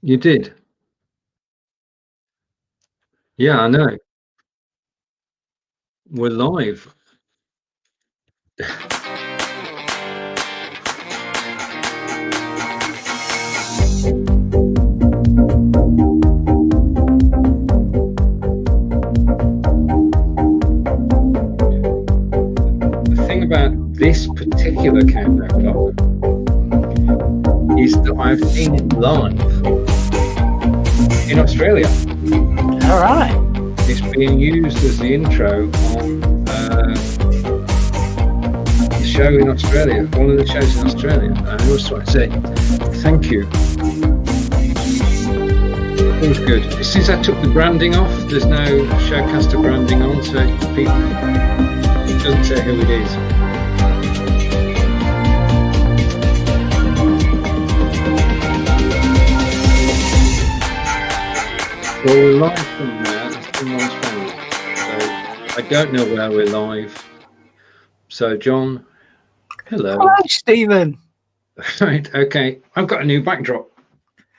You did? Yeah, I know. We're live. The thing about this particular countdown clock is that I've seen it live in Australia. All right. It's being used as the intro on the show in Australia, one of the shows in Australia. I also want to say thank you. It was good. Since I took the branding off, there's no Showcaster branding on, so it doesn't say who it is. Well, we're live from there. So I don't know where we're live. So, John, hello. Hello, Steven. Right, okay. I've got a new backdrop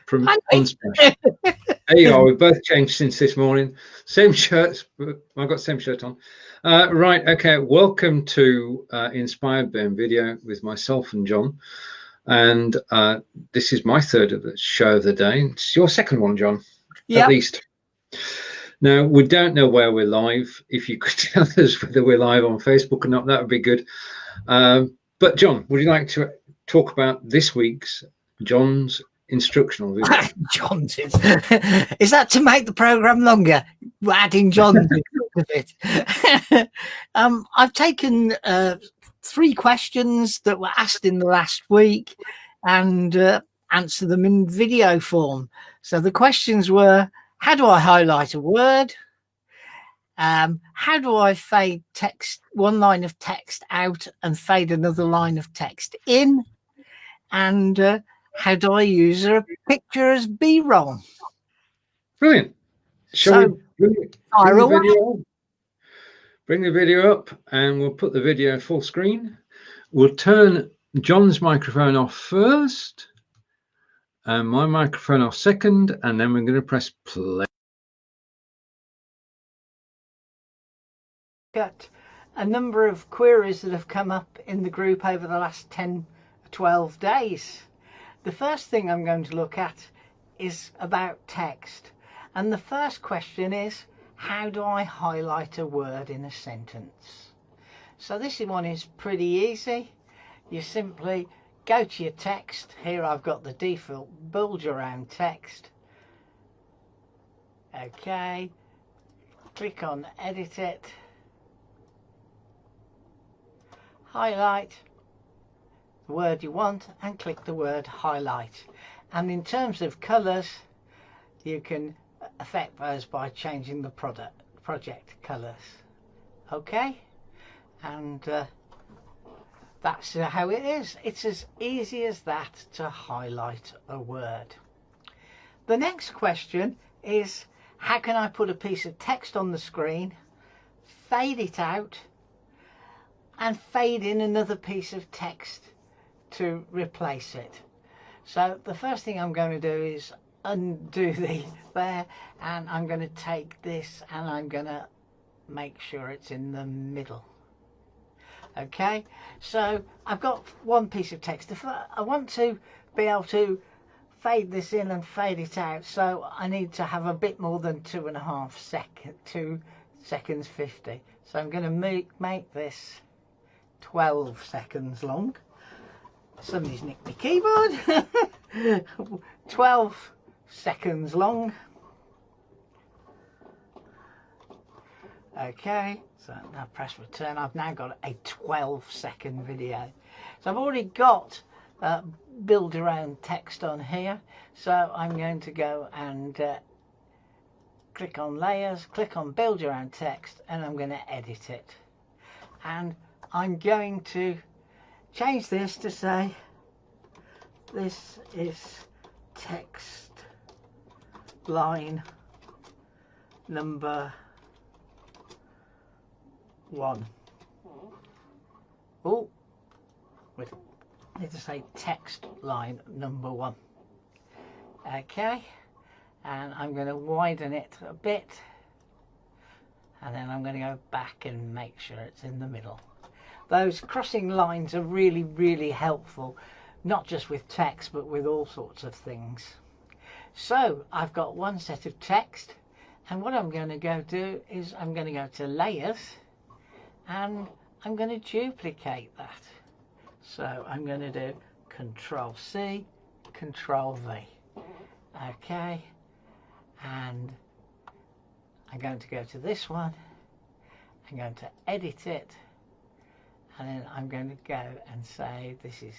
from Unsplash. There you are. We've both changed since this morning. Same shirts. I've got the same shirt on. Right, okay. Welcome to Inspired by Invideo with myself and John. And this is my third of the show of the day. It's your second one, John. Yep. At least. Now, we don't know where we're live. If you could tell us whether we're live on Facebook or not, that would be good. But John, would you like to talk about this week's John's instructional video? John's is that to make the program longer? We're adding John's into it. I've taken 3 questions that were asked in the last week and answer them in video form. So the questions were: how do I highlight a word? How do I fade text, one line of text out and fade another line of text in? And how do I use a picture as B-roll? Brilliant. Shall we bring the video up and we'll put the video full screen. We'll turn John's microphone off first and my microphone off second, and then we're going to press play. Got a number of queries that have come up in the group over the last 10 12 days. The first thing I'm going to look at is about text, and the first question is: how do I highlight a word in a sentence? So this one is pretty easy. You simply go to your text. Here I've got the default bulge around text. Okay, click on edit it, highlight the word you want and click the word highlight. And in terms of colors, you can affect those by changing the project colors. Okay, and that's how it is. It's as easy as that to highlight a word. The next question is: how can I put a piece of text on the screen, fade it out and fade in another piece of text to replace it? So the first thing I'm going to do is undo there, and I'm going to take this and I'm going to make sure it's in the middle. Okay, so I've got one piece of text. If I want to be able to fade this in and fade it out, so I need to have a bit more than 2.5 seconds, 2 seconds 50. So I'm going to make this 12 seconds long. Somebody's nicked my keyboard. 12 seconds long. Okay, so now press return. I've now got a 12-second video. So I've already got build around text on here, so I'm going to go and click on layers, click on build around text, and I'm going to edit it. And I'm going to change this to say this is text line number 1. Oh, wait, I need to say text line number 1. Okay, and I'm going to widen it a bit, and then I'm going to go back and make sure it's in the middle. Those crossing lines are really, really helpful, not just with text, but with all sorts of things. So I've got one set of text, and what I'm going to go do is I'm going to go to layers, and I'm going to duplicate that. So I'm going to do Control C, Control V. Okay, and I'm going to go to this one. I'm going to edit it, and then I'm going to go and say this is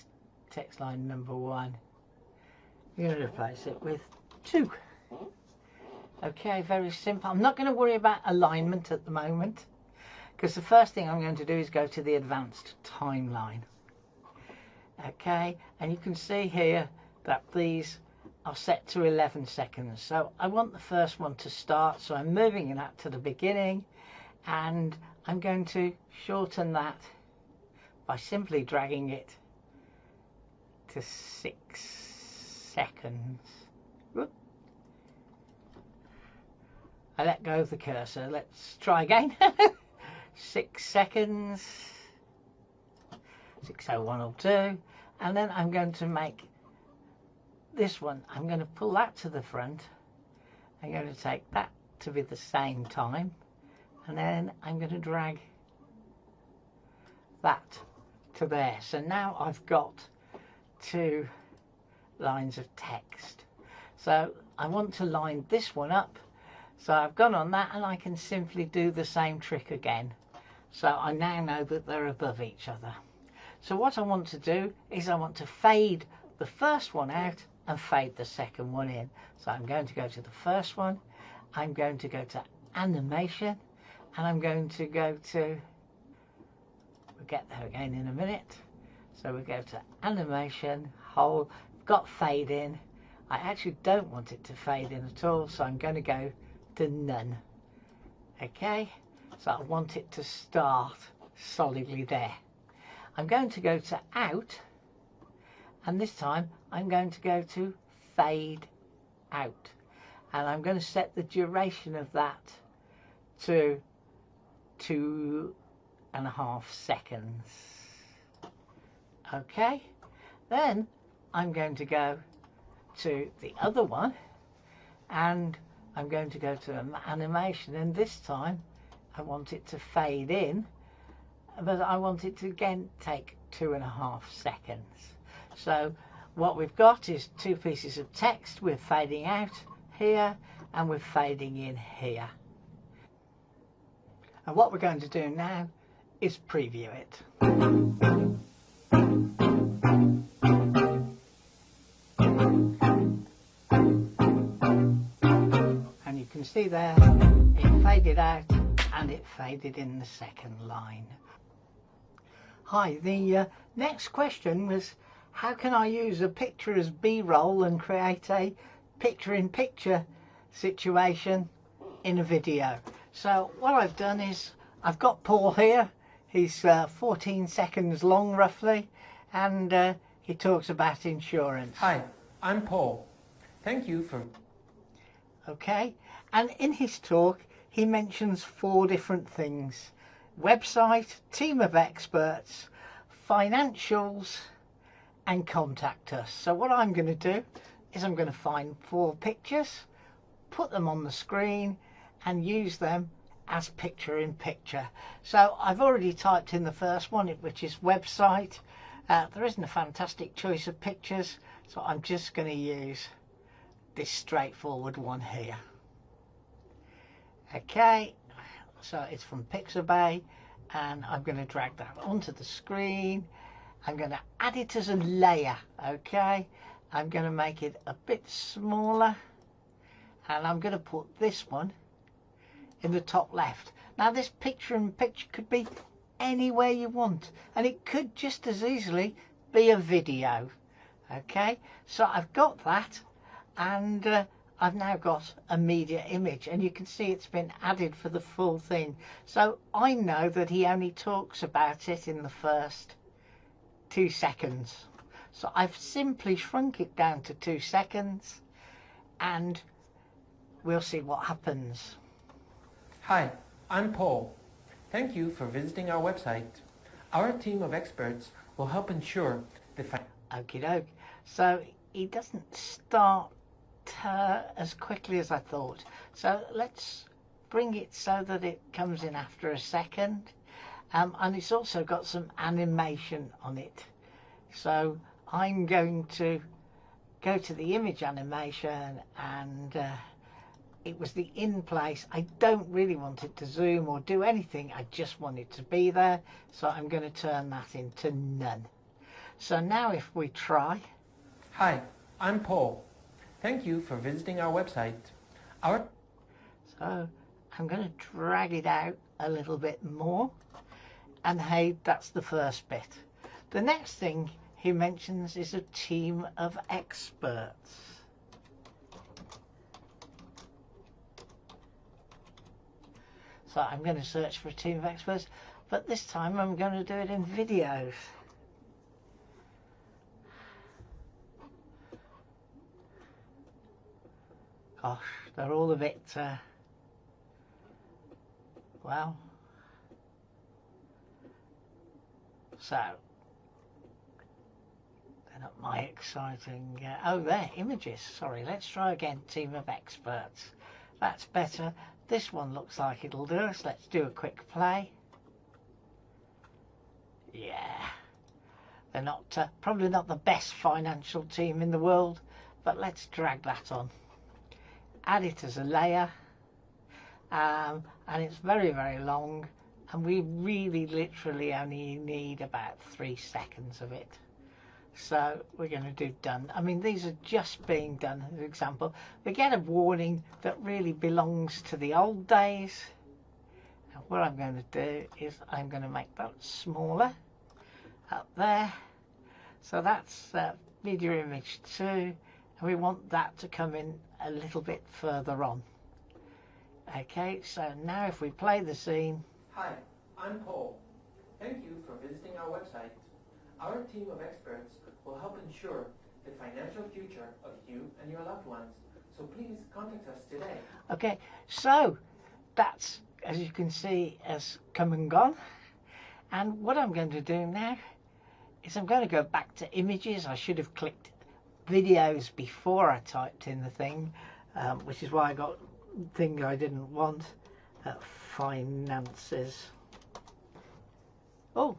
text line number 1. I'm going to replace it with 2. Okay, very simple. I'm not going to worry about alignment at the moment, because the first thing I'm going to do is go to the advanced timeline. Okay, and you can see here that these are set to 11 seconds. So I want the first one to start, so I'm moving that to the beginning, and I'm going to shorten that by simply dragging it to 6 seconds. Whoop. I let go of the cursor. Let's try again. 6 seconds. 6:01:02, and then I'm going to make this one. I'm going to pull that to the front. I'm going to take that to be the same time, and then I'm going to drag that to there. So now I've got 2 lines of text. So I want to line this one up, so I've gone on that, and I can simply do the same trick again. So I now know that they're above each other. So what I want to do is I want to fade the first one out and fade the second one in. So I'm going to go to the first one, I'm going to go to animation, and I'm going to go to, we'll get there again in a minute. So we go to animation, whole, got fade in. I actually don't want it to fade in at all, so I'm going to go to none. Okay, so I want it to start solidly there. I'm going to go to out, and this time I'm going to go to fade out, and I'm going to set the duration of that to 2.5 seconds. Okay, then I'm going to go to the other one, and I'm going to go to animation, and this time I want it to fade in, but I want it to again take 2.5 seconds. So what we've got is 2 pieces of text. We're fading out here, and we're fading in here. And what we're going to do now is preview it. And you can see there, it faded out and it faded in the second line. Hi, the next question was, how can I use a picture as B-roll and create a picture-in-picture situation in a video? So what I've done is, I've got Paul here. He's 14 seconds long roughly, and he talks about insurance. Hi, I'm Paul. Thank you for... Okay, and in his talk he mentions 4 different things: website, team of experts, financials, and contact us. So what I'm going to do is I'm going to find 4 pictures, put them on the screen, and use them as picture in picture. So I've already typed in the first one, which is website. There isn't a fantastic choice of pictures, so I'm just going to use this straightforward one here. Okay, so it's from Pixabay, and I'm going to drag that onto the screen. I'm going to add it as a layer. Okay, I'm going to make it a bit smaller, and I'm going to put this one in the top left. Now this picture in picture could be anywhere you want, and it could just as easily be a video. Okay, so I've got that, and I've now got a media image, and you can see it's been added for the full thing. So I know that he only talks about it in the first 2 seconds. So I've simply shrunk it down to 2 seconds, and we'll see what happens. Hi, I'm Paul. Thank you for visiting our website. Our team of experts will help ensure the Okie doke. So he doesn't start as quickly as I thought. So let's bring it so that it comes in after a second. And it's also got some animation on it. So I'm going to go to the image animation, and it was the in place. I don't really want it to zoom or do anything. I just want it to be there. So I'm going to turn that into none. So now if we try. Hi, I'm Paul. Thank you for visiting our website. So I'm going to drag it out a little bit more. And hey, that's the first bit. The next thing he mentions is a team of experts. So I'm going to search for a team of experts, but this time I'm going to do it in videos. Gosh, they're all a bit, well, so they're not my exciting, oh, they're images, sorry, let's try again, team of experts. That's better. This one looks like it'll do us. Let's do a quick play. Yeah, they're not, probably not the best financial team in the world, but let's drag that on. Add it as a layer, and it's very, very long, and we really literally only need about 3 seconds of it. So we're going to do done. I mean, these are just being done as an example. We get a warning that really belongs to the old days. And what I'm going to do is I'm going to make that smaller up there. So that's video image 2. And we want that to come in a little bit further on. Okay, so now if we play the scene. Hi, I'm Paul. Thank you for visiting our website. Our team of experts will help ensure the financial future of you and your loved ones. So please contact us today. Okay, so that's, as you can see, has come and gone. And what I'm going to do now is I'm going to go back to images. I should have clicked videos before I typed in the thing, which is why I got the thing I didn't want. Finances. Oh,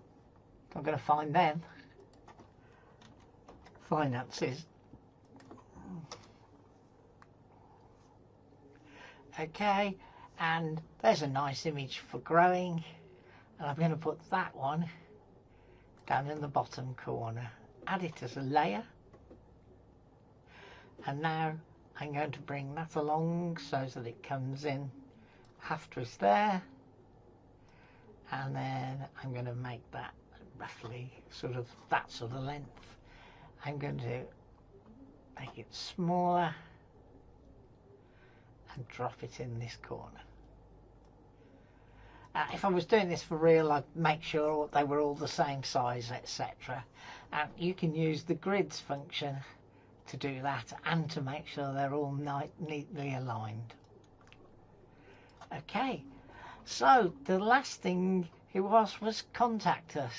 I'm going to find them. Finances. Okay, and there's a nice image for growing, and I'm going to put that one down in the bottom corner. Add it as a layer, and now I'm going to bring that along so that it comes in after it's there, and then I'm going to make that roughly sort of that sort of length. I'm going to make it smaller and drop it in this corner. If I was doing this for real, I'd make sure they were all the same size, etc. And you can use the grids function to do that and to make sure they're all neatly aligned. Okay, so the last thing it was contact us.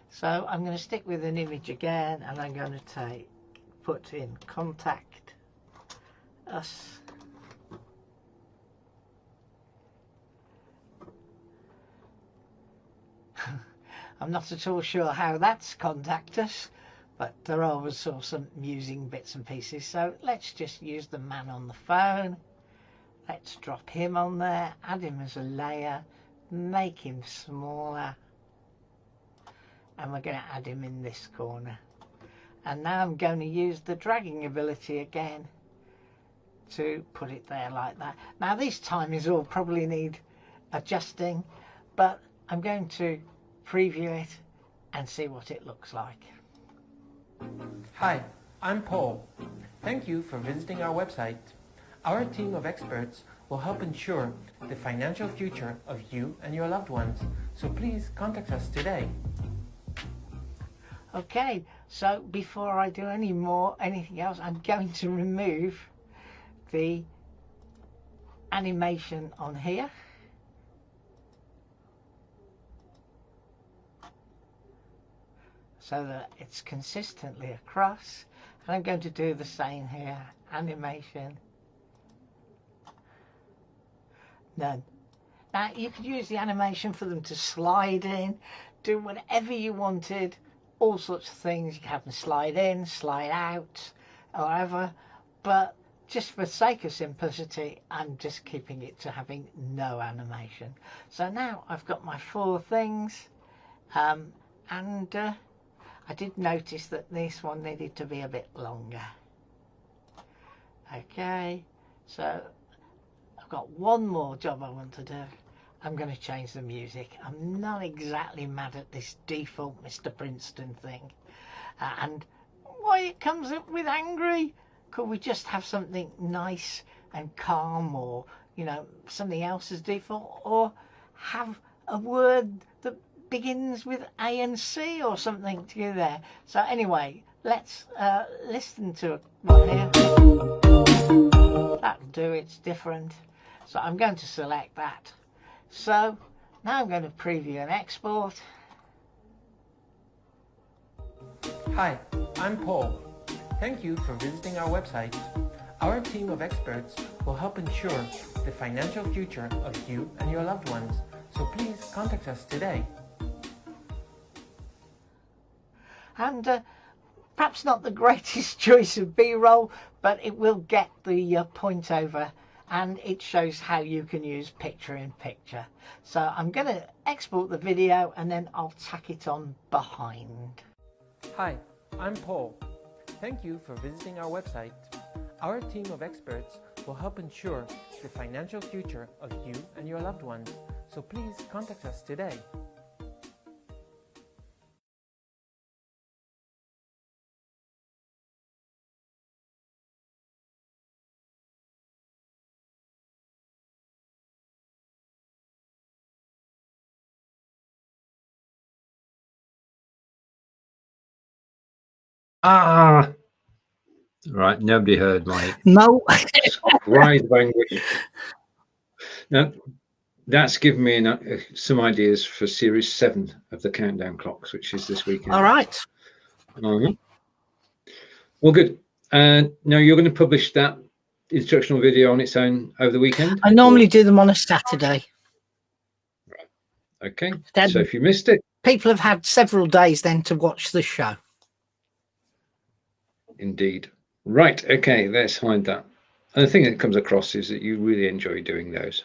So I'm going to stick with an image again, and I'm going to put in contact us. I'm not at all sure how that's contact us, but there are always some amusing bits and pieces. So let's just use the man on the phone. Let's drop him on there, add him as a layer, make him smaller, and we're going to add him in this corner. And now I'm going to use the dragging ability again to put it there like that. Now these timings all probably need adjusting, but I'm going to preview it and see what it looks like. Hi, I'm Paul. Thank you for visiting our website. Our team of experts will help ensure the financial future of you and your loved ones. So please contact us today. Okay, so before I do anything else, I'm going to remove the animation on here. So that it's consistently across. And I'm going to do the same here. Animation. None. Now you could use the animation for them to slide in, do whatever you wanted, all sorts of things. You can have them slide in, slide out, or whatever. But just for the sake of simplicity, I'm just keeping it to having no animation. So now I've got my 4 things, and I did notice that this one needed to be a bit longer. Okay, so I've got one more job I want to do. I'm going to change the music. I'm not exactly mad at this default Mr. Princeton thing. And why it comes up with angry? Could we just have something nice and calm, or, you know, something else as default? Or have a word that begins with A and C or something to go there. So anyway, let's listen to one here. That'll do, it's different. So I'm going to select that. So now I'm going to preview and export. Hi, I'm Paul. Thank you for visiting our website. Our team of experts will help ensure the financial future of you and your loved ones. So please contact us today. And perhaps not the greatest choice of B-roll, but it will get the point over, and it shows how you can use picture-in-picture. So I'm going to export the video and then I'll tack it on behind. Hi, I'm Paul. Thank you for visiting our website. Our team of experts will help ensure the financial future of you and your loved ones. So please contact us today. Right, nobody heard my No. cries of anguish. Now, that's given me some ideas for Series 7 of the Countdown Clocks, which is this weekend. All right. Well, good. Now, you're going to publish that instructional video on its own over the weekend? I normally do them on a Saturday. Right. Okay. Then so if you missed it, people have had several days then to watch the show. Indeed. Right. Okay. Let's hide that. And the thing that comes across is that you really enjoy doing those,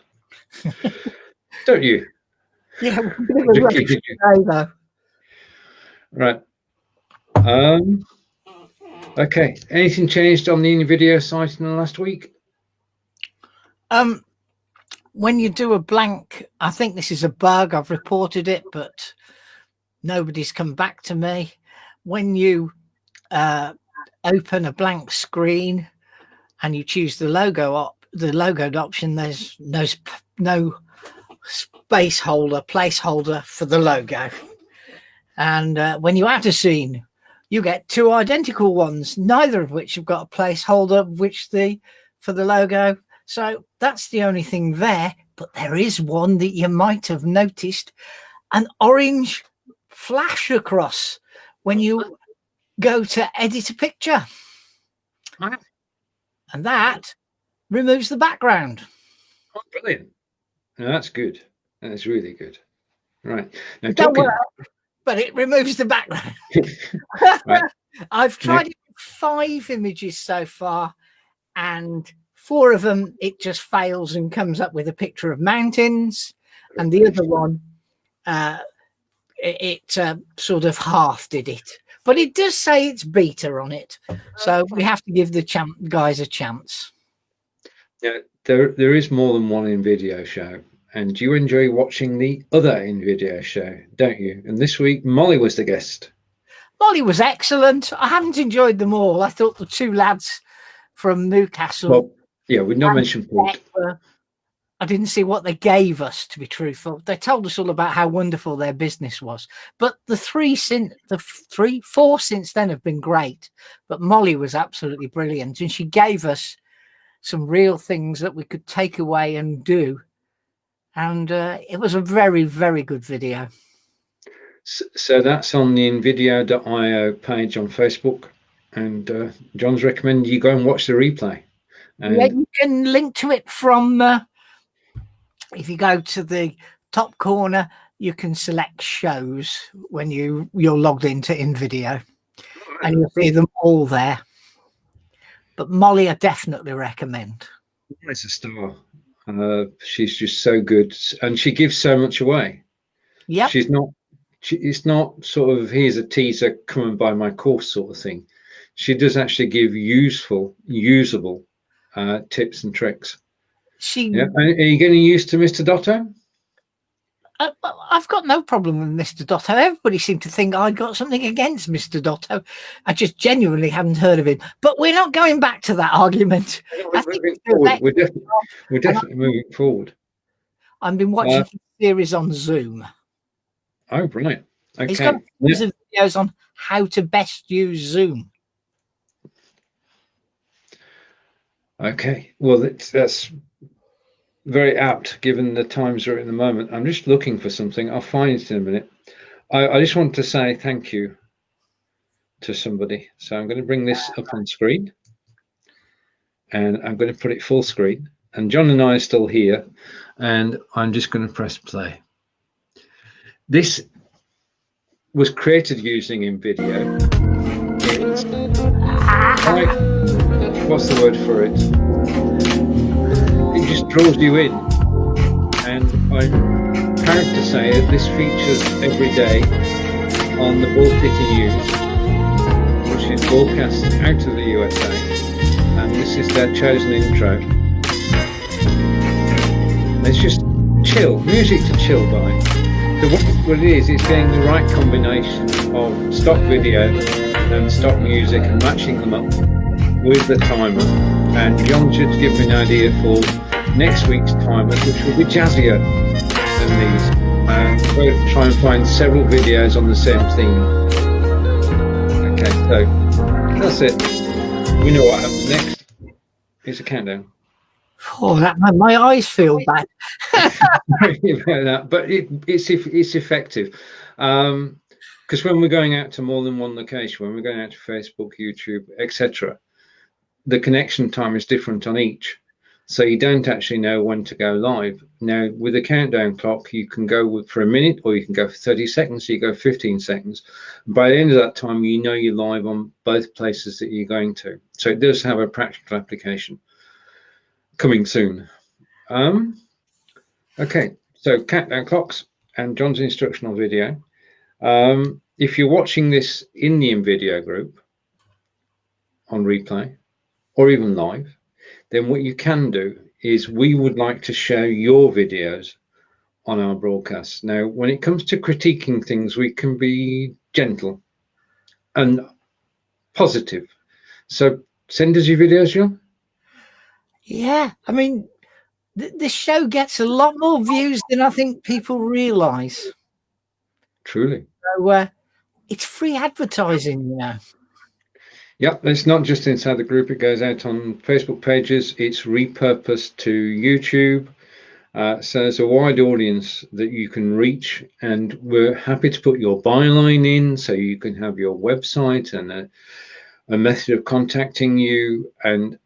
don't you? Yeah. Right. Okay. Anything changed on the Invideo site in the last week? When you do a blank, I think this is a bug. I've reported it, but nobody's come back to me. When you open a blank screen and you choose the logo option, there's no placeholder for the logo. And when you add a scene, you get 2 identical ones, neither of which have got a placeholder for the logo. So that's the only thing there. But there is one that you might have noticed, an orange flash across when you go to edit a picture. And that removes the background. Oh, brilliant. No, that's good. That's really good. Right. Now, Don't worry, but it removes the background. Right. I've tried it with 5 images so far, and 4 of them it just fails and comes up with a picture of mountains, and the other one it sort of half did it. But it does say it's beta on it, so we have to give the guys a chance. Yeah, there is more than one Invideo show, and you enjoy watching the other Invideo show, don't you? And this week, Molly was the guest. Molly was excellent. I haven't enjoyed them all. I thought the 2 lads from Newcastle. Well, yeah, we've not mentioned Port. I didn't see what they gave us, to be truthful. They told us all about how wonderful their business was. But the 4 since then have been great. But Molly was absolutely brilliant. And she gave us some real things that we could take away and do. And it was a very, very good video. So that's on the Invideo.io page on Facebook. And John's recommended you go and watch the replay. And yeah, you can link to it from, if you go to the top corner, you can select shows when you're logged into Invideo. And you'll see them all there. But Molly, I definitely recommend. It's a star. She's just so good, and she gives so much away. Yeah, it's not sort of, here's a teaser, come and buy my course sort of thing. She does actually give usable tips and tricks. Yeah. Are you getting used to Mr. Dotto? I've got no problem with Mr. Dotto. Everybody seemed to think I'd got something against Mr. Dotto. I just genuinely haven't heard of him. But we're not going back to that argument. We're definitely moving forward. I've been watching a series on Zoom. Oh, right. Okay. He's got a series of videos on how to best use Zoom. Okay. Well, that's very apt given the times we're at the moment. I'm just looking for something. I'll find it in a minute. I just want to say thank you to somebody. So I'm going to bring this up on screen, and I'm going to put it full screen. And John and I are still here, and I'm just going to press play. This was created using Invideo. It's what's the word for it? It just draws you in, and I'm proud to say that this features every day on the Ball City News, which is broadcast out of the USA, and this is their chosen intro. It's just chill, music to chill by. So what it is, it's getting the right combination of stock video and stock music and matching them up with the timer. And John should give me an idea for next week's timers, which will be jazzier than these. And we're going to try and find several videos on the same theme. Okay, so that's it. We know what happens next. Here's a countdown. Oh, that my eyes feel bad. But it's effective. Because when we're going out to more than one location, when we're going out to Facebook, YouTube, etc., the connection time is different on each, so you don't actually know when to go live. Now with a countdown clock, you can go for a minute, or you can go for 30 seconds, so you go 15 seconds. By the end of that time, you know you're live on both places that you're going to. So it does have a practical application coming soon. Okay, so countdown clocks and John's instructional video. If you're watching this in the Invideo group on replay or even live, then what you can do is we would like to share your videos on our broadcasts. Now, when it comes to critiquing things, we can be gentle and positive. So send us your videos, John. Yeah, I mean, this show gets a lot more views than I think people realise. Truly. So it's free advertising, you know. Yep, it's not just inside the group. It goes out on Facebook pages. It's repurposed to YouTube. So there's a wide audience that you can reach, and we're happy to put your byline in so you can have your website and a method of contacting you. And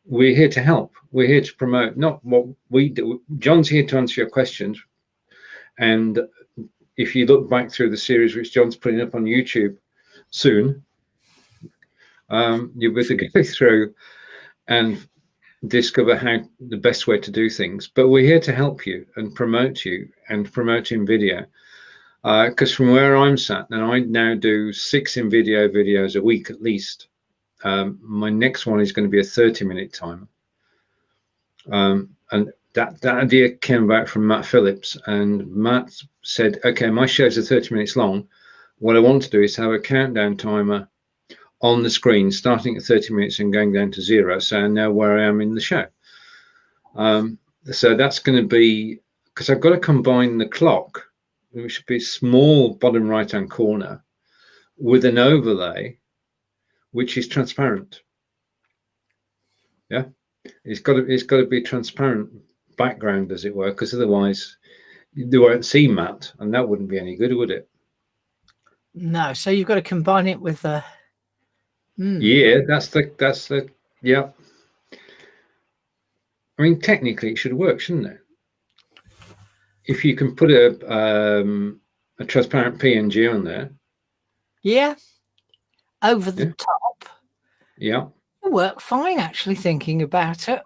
we're here to help. We're here to promote, not what we do. John's here to answer your questions. And if you look back through the series, which John's putting up on YouTube soon, you'll be able to go through and discover how the best way to do things. But we're here to help you and promote you and promote Invideo. Because from where I'm sat, and I now do 6 Invideo videos a week at least. My next one is going to be a 30-minute timer. And that idea came back from Matt Phillips, and Matt said, okay, my shows are 30 minutes long. What I want to do is have a countdown timer on the screen starting at 30 minutes and going down to 0, so I know where I am in the show. So that's going to be, because I've got to combine the clock, which should be a small bottom right hand corner, with an overlay which is transparent. Yeah. It's got to be transparent background, as it were, because otherwise they won't see Matt, and that wouldn't be any good, would it? No. So you've got to combine it with the. Yeah, that's the yeah. I mean, technically, it should work, shouldn't it? If you can put a transparent PNG on there. Yeah. Over the top. Yeah. It'll work fine, actually, thinking about it.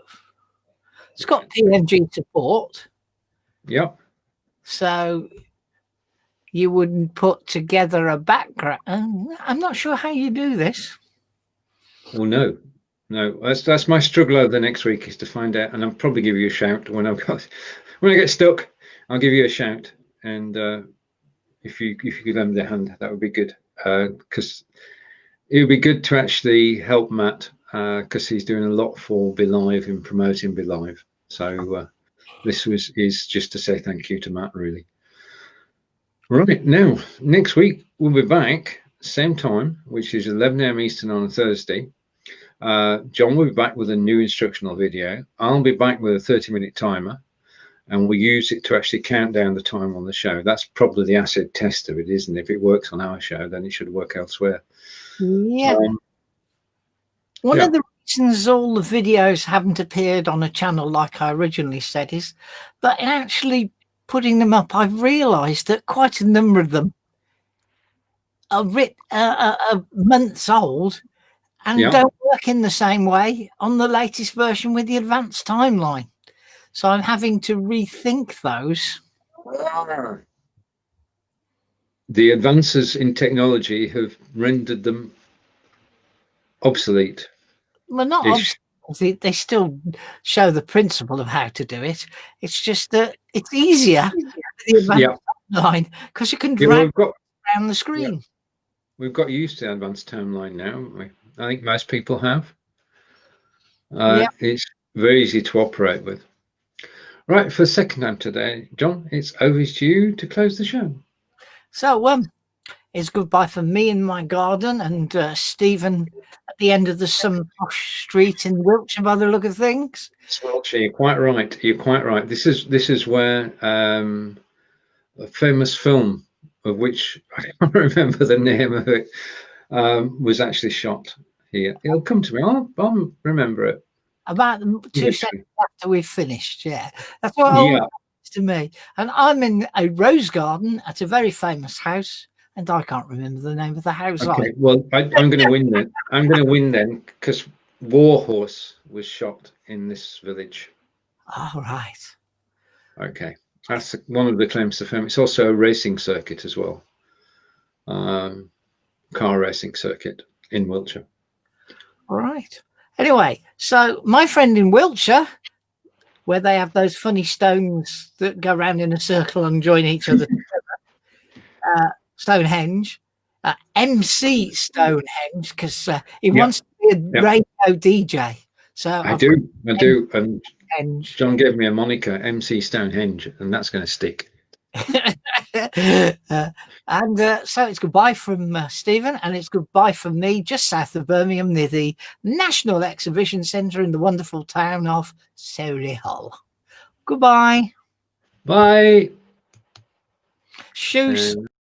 It's got PNG support. Yeah. So you wouldn't put together a background. I'm not sure how you do this. Well, no. That's my struggle over the next week, is to find out, and I'll probably give you a shout when I get stuck. I'll give you a shout, and if you could lend me a hand, that would be good, because it would be good to actually help Matt, because he's doing a lot for Be Live and promoting Be Live. So this is just to say thank you to Matt, really. Right, now next week we'll be back same time, which is 11 AM Eastern on a Thursday. John will be back with a new instructional video. I'll be back with a 30-minute timer, and we'll use it to actually count down the time on the show. That's probably the acid test of it, isn't it? If it works on our show, then it should work elsewhere. Yeah. One of the reasons all the videos haven't appeared on a channel like I originally said is that in actually putting them up, I've realised that quite a number of them are months old and don't work in the same way on the latest version with the advanced timeline. So I'm having to rethink those. The advances in technology have rendered them obsolete. Well, not obsolete. They still show the principle of how to do it. It's just that it's easier with the advanced timeline because you can drag around the screen. Yeah. We've got used to the advanced timeline now. I think most people have. It's very easy to operate with. Right, for the second time today, John, it's over to you to close the show. So it's goodbye from me in my garden and Stephen at the end of some posh street in Wiltshire by the look of things. It's Wiltshire, you're quite right. You're quite right. This is where a famous film, of which I can't remember the name of it, was actually shot here. It'll come to me. I'll remember it. About 2 seconds after we've finished, that's what happens to me. And I'm in a rose garden at a very famous house, and I can't remember the name of the house. Okay, well, I'm going to win then. I'm going to win then because Warhorse was shot in this village. All right. Okay, that's one of the claims to fame. It's also a racing circuit as well, car racing circuit in Wiltshire. All right. Anyway, so my friend in Wiltshire, where they have those funny stones that go around in a circle and join each other together, Stonehenge, MC Stonehenge, because he wants to be a radio DJ. So I do, and John gave me a moniker, MC Stonehenge, and that's going to stick. So it's goodbye from Stephen, and it's goodbye from me, just south of Birmingham, near the National Exhibition Centre in the wonderful town of Solihull. Goodbye. Bye. Shoes.